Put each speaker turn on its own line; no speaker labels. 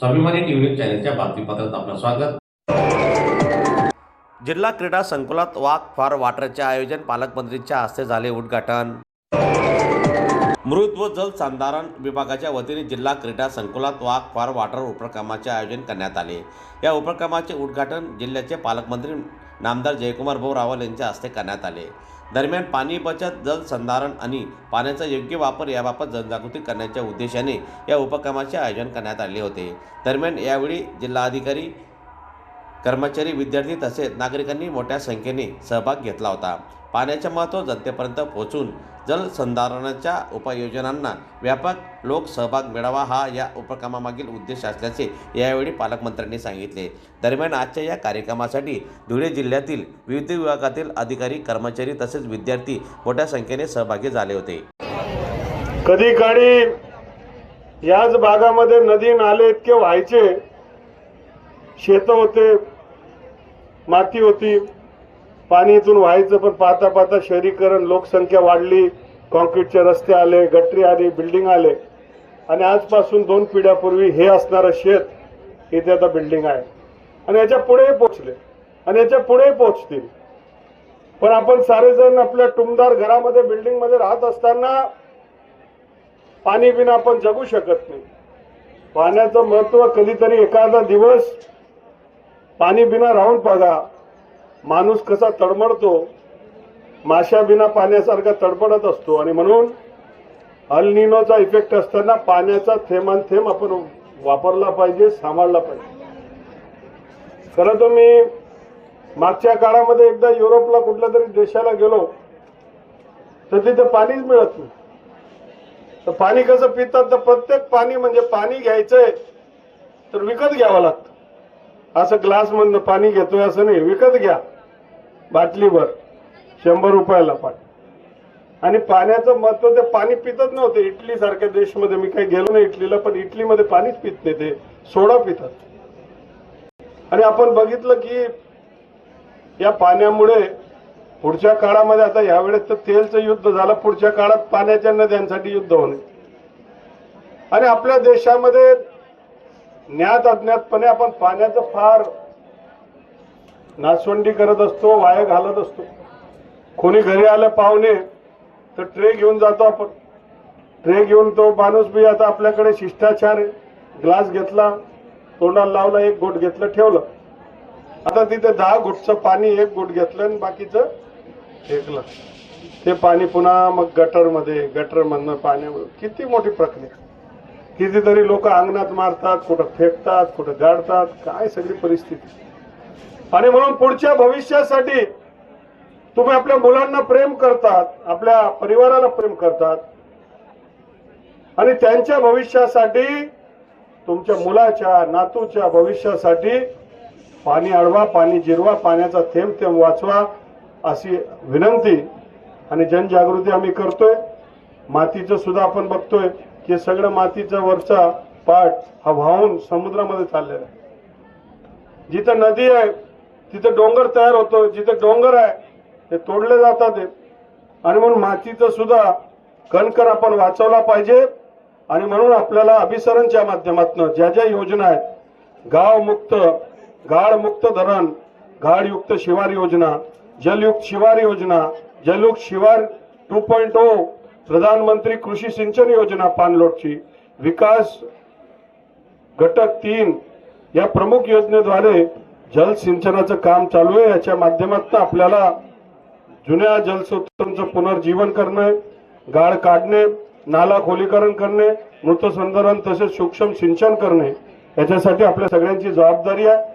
स्वाभिमानी न्यूज चॅनलच्या बातमीपत्रात आपलं स्वागत।
जिल्हा क्रीडा संकुलात वॉक फॉर वॉटरचे आयोजन पालकमंत्रींच्या हस्ते झाले उद्घाटन। मृद व जल संधारण विभागाच्या वतीने जिल्हा क्रीडा संकुलात वॉक फॉर वॉटर उपक्रमाचे आयोजन करण्यात आले। या उपक्रमाचे उद्घाटन जिल्ह्याचे पालकमंत्री नामदार जयकुमार भाऊ रावल यांच्या हस्ते करण्यात आले। दरम्यान पाणी बचत, जल संधारण आणि पाण्याचा योग्य वापर याबाबत जनजागृती करण्याच्या उद्देशाने या उपक्रमाचे आयोजन करण्यात आले होते। दरम्यान यावेळी जिल्हाधिकारी, कर्मचारी, विद्यार्थी तसेच नागरिकांनी मोठ्या संख्येने सहभाग घेतला होता। पाण्याचे महत्त्व जनतेपर्यंत पोहोचून जल संधारणाच्या उपाययोजनांना व्यापक लोक सहभाग मिळावा हा या उपक्रमामागील उद्देश असल्याचे यावेळी पालकमंत्र्यांनी सांगितले। दरम्यान आजच्या या कार्यक्रमासाठी धुळे जिल्ह्यातील विविध विभागातील अधिकारी, कर्मचारी तसेच विद्यार्थी मोठ्या संख्येने सहभागी झाले होते।
कधी काळी याच भागामध्ये नदी नाले इतके व्हायचे, शेत होते, माती होती, पाणी इथून व्हायचं, पण पाहता पाहता शहरीकरण, लोकसंख्या वाढली, कॉन्क्रीटचे रस्ते आले, गटरी आली, बिल्डिंग आले आणि आजपासून 2 पिढ्यापूर्वी हे असणारं शेत इथे आता बिल्डिंग आहे आणि याच्या पुढे पोहोचले आणि याच्या पुढे पोहोचतील। पण आपण सारेजण आपल्या टुमदार घरामध्ये, बिल्डिंग मध्ये राहत असताना पाणी बिना आपण जगू शकत नाही। पाण्याचं महत्त्व कधीतरी एखादा दिवस पाणी बिना राहून बघा, माणूस कसा तडमडतो, माशा बिना पाण्यासारखा तडपडत असतो। आणि म्हणून अल निनोचा इफेक्ट असताना पाण्याचा थेंबान थेंब आपण वापरला पाहिजे, सांभाळला पाहिजे। खरं तर मी मागच्या काळामध्ये एकदा युरोपला कुठल्या तरी देशाला गेलो तर तिथे पाणीच मिळत नाही। तर पाणी कसं पितात, तर प्रत्येक पाणी म्हणजे पाणी घ्यायचंय तर विकत घ्यावं लागतं। असं ग्लास मधनं पाणी घेतोय असं नाही, विकत घ्या बाटलीभर 100 रुपयाला पाणी। आणि पाण्याचं महत्व, ते पाणी पितच नव्हते। इटली सारख्या देशमध्ये, मी काही गेलो नाही इटलीला, पण इटलीमध्ये पाणीच पित नाही, ते सोडा पितात। आणि आपण बघितलं की या पाण्यामुळे पुढच्या काळामध्ये, आता यावेळेस तर तेलचं युद्ध झालं, पुढच्या काळात पाण्याच्या नद्यांसाठी युद्ध होणे। आणि आपल्या देशामध्ये ज्ञात अज्ञातपणे आपण पाण्याचं फार नासवंडी करत असतो, वाया घालत असतो। कोणी घरी आलं पाहुणे तर ट्रे घेऊन जातो आपण, ट्रे घेऊन तो माणूस बी आता आपल्याकडे शिष्टाचार आहे, ग्लास घेतला, तोंडाला लावला, 1 घोट घेतलं, ठेवलं। आता तिथे 10 घोटचं पाणी 1 घोट घेतलं आणि बाकीचं फेकलं। ते पाणी पुन्हा मग गटरमध्ये, गटरमधनं पाण्यामध्ये, किती मोठी प्रक्रिया। कितीतरी लोक अंगणात मारतात, कुठं फेकतात, कुठं गाडतात, काय सगळी परिस्थिती। आणि म्हणून पुढच्या भविष्यासाठी तुम्ही आपल्या मुलांना प्रेम करतात, आपल्या परिवाराला प्रेम करतात आणि त्यांच्या भविष्यासाठी, तुमच्या मुलाच्या, नातूच्या भविष्यासाठी पाणी अडवा, पाणी जिरवा, पाण्याचा थेंब थेंब वाचवा, अशी विनंती आणि जनजागृती आम्ही करतोय। मातीचं सुद्धा आपण बघतोय की सगळं मातीचा वरचा पार्ट हा वाहून समुद्रामध्ये चाललेला आहे। जिथं नदी आहे तिथं डोंगर तयार होतो, जिथे डोंगर आहे ते तोडले जातात। आणि म्हणून मातीचं सुद्धा कणकर आपण वाचवला पाहिजे। आणि म्हणून आपल्याला अभिसरणच्या माध्यमातून ज्या ज्या योजना आहेत, गाव मुक्त, गाळ मुक्त धरण, गाळयुक्त शिवार योजना, जलयुक्त शिवार योजना, जलयुक्त शिवार 2.0, प्रधानमंत्री कृषी सिंचन योजना पाणलोटची, विकास घटक 3 या प्रमुख योजनेद्वारे जल सिंचनाचं काम चालू आहे। याच्या माध्यमातून आपल्याला जुन्या जलस्रोतांचं पुनर्जीवन करणे, गाळ काढणे, नाला खोलीकरण करणे, मृत संधारण तसेच सूक्ष्म सिंचन करणे, याच्यासाठी आपल्या सगळ्यांची जबाबदारी आहे।